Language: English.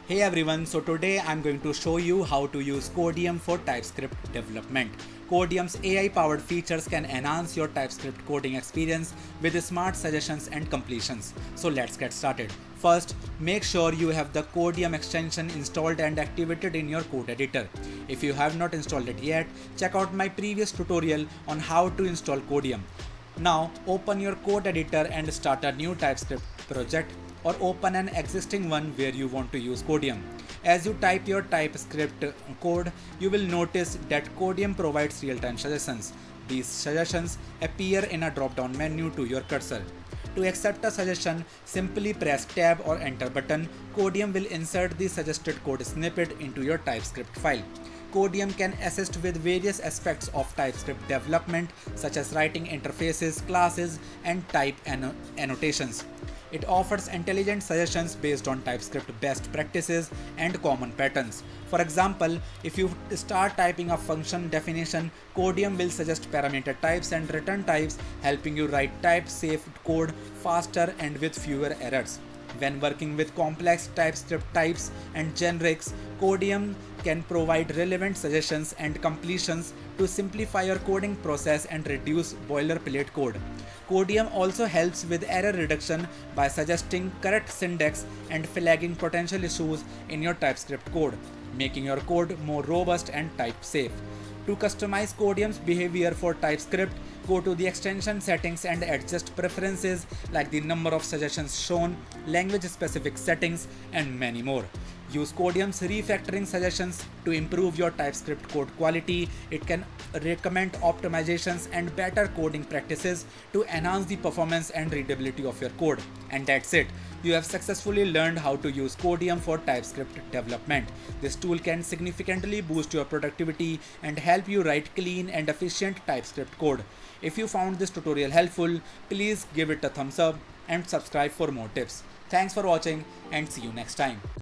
Hey everyone, so today I'm going to show you how to use Codeium for TypeScript development. Codeium's AI-powered features can enhance your TypeScript coding experience with smart suggestions and completions. So let's get started. First, make sure you have the Codeium extension installed and activated in your code editor. If you have not installed it yet, check out my previous tutorial on how to install Codeium. Now open your code editor and start a new TypeScript project, or open an existing one where you want to use Codeium. As you type your TypeScript code, you will notice that Codeium provides real-time suggestions. These suggestions appear in a drop-down menu to your cursor. To accept a suggestion, simply press Tab or Enter button. Codeium will insert the suggested code snippet into your TypeScript file. Codeium can assist with various aspects of TypeScript development, such as writing interfaces, classes, and type annotations. It offers intelligent suggestions based on TypeScript best practices and common patterns. For example, if you start typing a function definition, Codeium will suggest parameter types and return types, helping you write type-safe code faster and with fewer errors. When working with complex TypeScript types and generics, Codeium can provide relevant suggestions and completions to simplify your coding process and reduce boilerplate code. Codeium also helps with error reduction by suggesting correct syntax and flagging potential issues in your TypeScript code, making your code more robust and type-safe. To customize Codeium's behavior for TypeScript, go to the extension settings and adjust preferences like the number of suggestions shown, language-specific settings, and many more. Use Codeium's refactoring suggestions to improve your TypeScript code quality. It can recommend optimizations and better coding practices to enhance the performance and readability of your code. And that's it. You have successfully learned how to use Codeium for TypeScript development. This tool can significantly boost your productivity and help you write clean and efficient TypeScript code. If you found this tutorial helpful, please give it a thumbs up and subscribe for more tips. Thanks for watching and see you next time.